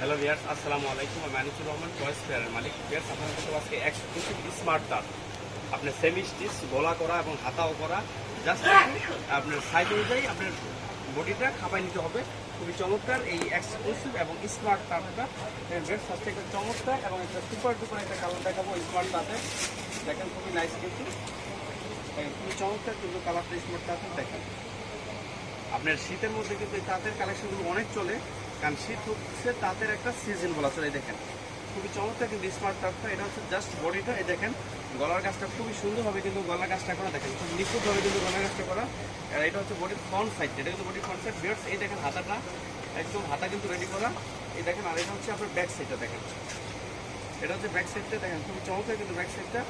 Hello viewers, আসসালামু আলাইকুম। আমি আনিসুর রহমান, চয়েস ফেয়ারের মালিক। ভিয়ার্স, আপনাদের কাছে আজকে এক্সক্লুসিভ স্মার্ট তার, আপনার সেমি স্টিচ গলা করা এবং হাতাও করা, জাস্ট আপনার সাইজ অনুযায়ী আপনার বডিটা খাপাই নিতে হবে। খুবই চমৎকার এই এক্সক্লুসিভ এবং স্মার্ট তারটা। ভিয়ার্স, ফার্স্টে একটা চমৎকার এবং একটা সুপার ডুপার একটা কালার দেখাবো স্মার্ট তাতে। দেখেন খুবই নাইস, কিন্তু খুবই চমৎকার, কিন্তু কালারটা স্মার্ট তাতে দেখেন। আপনার শীতের মধ্যে কিন্তু এই তাঁতের কালেকশনগুলো অনেক চলে, কারণ শীত হচ্ছে তাঁতের একটা সিজন বলা চলে। দেখেন খুবই চমৎকার কিন্তু স্মার্ট তাঁতটা। এটা হচ্ছে জাস্ট বডিটা, এই দেখেন গলার কাজটা খুবই সুন্দরভাবে কিন্তু গলার কাজটা করা, দেখেন খুব নিখুঁতভাবে কিন্তু গলার কাজটা করা। আর এটা হচ্ছে বডির ফ্রন্ট সাইড, এটা কিন্তু বডির ফ্রন্ট সাইড। বিয়ার্স, এই দেখেন হাতাটা একদম হাতা কিন্তু রেডি করা, এই দেখেন। আর এটা হচ্ছে আপনার ব্যাক সাইডটা, দেখেন এটা হচ্ছে ব্যাক সাইডটা, দেখেন খুবই চমৎকার কিন্তু ব্যাক সাইডটা।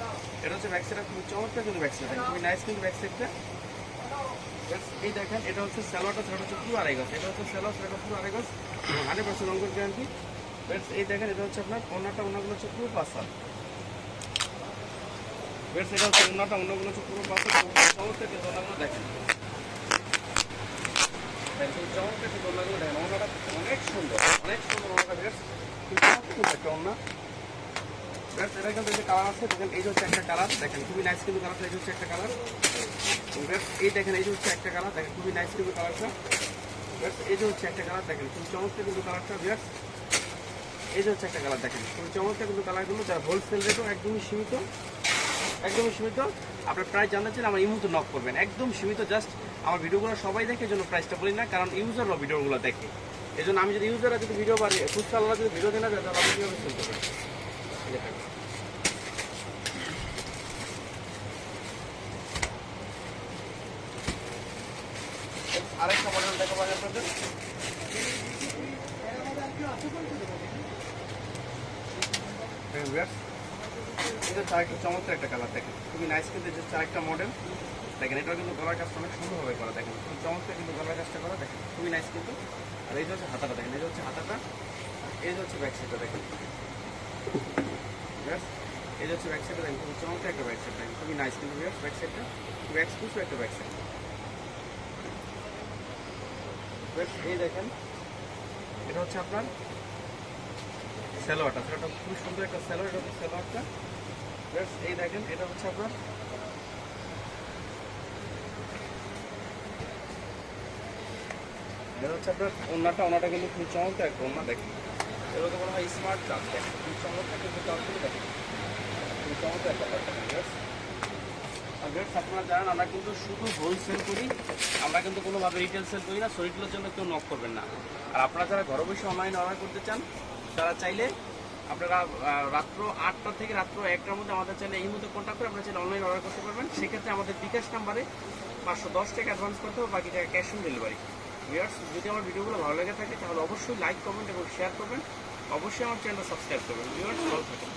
এটা হচ্ছে ব্যাক সাইডটা, খুবই চমৎকার কিন্তু ব্যাক সাইডটা, খুবই নাইস কিন্তু ব্যাক সাইডটা। এই দেখেন এটা হচ্ছে সালোয়ারটা, সেটা হচ্ছে পুরো আড়াই গজ। এটা হচ্ছে সালোয়ার, সেটা পুরো আড়াই গজ, 100% রঙের গ্যারান্টি। এই দেখেন এটা হচ্ছে আপনার অন্যগুলো হচ্ছে পুরো পাঁচা। এটা হচ্ছে অন্যগুলো হচ্ছে পুরো পাঁচা। চমৎকার কিন্তু অন্যগুলো দেখেন, চমৎকার কিন্তু অন্যগুলো দেখেন। অন্যটা অনেক সুন্দর, অনেক সুন্দর অন্যটা। একটা অন্য এটা কিন্তু এই যে কালার আছে, দেখেন এই যে হচ্ছে একটা কালার, দেখেন খুবই নাইস কিন্তু কালারটা। এই হচ্ছে একটা কালার, এই দেখেন এই যে হচ্ছে একটা কালার, দেখেন খুবই নাইস কিন্তু কালারটা। এই যে হচ্ছে একটা কালার, দেখেন খুবই চমৎকার কিন্তু কালারটা। ভিউয়ার্স, এই যে হচ্ছে একটা কালার, দেখেন খুবই চমৎকার কিন্তু কালারগুলো। যারা হোলসেল রেটও একদমই সীমিত, একদমই সীমিত। আপনার প্রাইস জানতে চান আমার ইমুতে নক করবেন, একদম সীমিত। জাস্ট আমার ভিডিওগুলো সবাই দেখে, এই জন্য প্রাইসটা বলি না, কারণ ইউজাররা ভিডিওগুলো দেখে। এই জন্য আমি যদি ইউজাররা যদি ভিডিও বাড়ি খুচরা যদি ভিডিও দেনা যায়, তাহলে আপনি কীভাবে সেল করবেন? আরেকটা মডেল দেখাবো আপনাদের। এটা চারটা চমৎকার একটা কালার, দেখেন খুবই নাইস কিন্তু যে চারটা মডেল। দেখেন এটা কিন্তু গলার কাজটা অনেক সুন্দরভাবে করা, দেখেন খুব চমৎকার কিন্তু গলার কাজটা করা, দেখেন খুবই নাইস কিন্তু। আর এই যে হচ্ছে হাতাটা, দেখেন এই যে হচ্ছে হাতাটা, এই যে হচ্ছে ব্যাক সাইডটা, দেখেন এই যে হচ্ছে ব্যাক সাইডটা, দেখেন খুবই চমৎকার একটা ব্যাক সাইড, দেখেন খুবই নাইস কিন্তু ব্যাক সাইডটা, খুবই এক্সক্লুসিভ একটা ব্যাক সাইড। এই দেখেন এটা হচ্ছে আপনার সালোয়ারটা, সেটা খুবই সুন্দর একটা সালোয়ার। এটা হচ্ছে সালোয়ারটা। এই দেখেন এটা হচ্ছে আপনার ওনাটা কিন্তু খুবই চমৎকার একটা ওনা, দেখেন এগুলোকে বলা হয় স্মার্ট চার্জ। দেখেন খুবই চমৎকার কিন্তু চার্জগুলো, দেখেন খুবই চমৎকার একটা ব্যাপার। আপনারা জানেন আমরা কিন্তু শুধু হোলসেল করি, আমরা কিন্তু কোনোভাবে রিটেল সেল করি না। সো রিটেলের জন্য কেউ নক করবেন না। আর আপনারা যারা ঘরে বসে অনলাইনে অর্ডার করতে চান, তারা চাইলে আপনারা রাত্র 8টা থেকে রাত্র 1টার মধ্যে আমাদের চাইলে এই মধ্যে কন্ট্যাক্ট করে আপনারা চাইলে অনলাইনে অর্ডার করতে পারবেন। সেক্ষেত্রে আমাদের বিকাশ নাম্বারে 510 টাকা অ্যাডভান্স করতে হবে, বাকি টাকা ক্যাশ অন ডেলিভারি। ভিউয়ার্স, যদি আমার ভিডিওগুলো ভালো লেগে থাকে তাহলে অবশ্যই লাইক, কমেন্ট এবং শেয়ার করবেন। অবশ্যই আমার চ্যানেলটা সাবস্ক্রাইব করবেন। ভিউয়ার্স, ভালো থাকুন।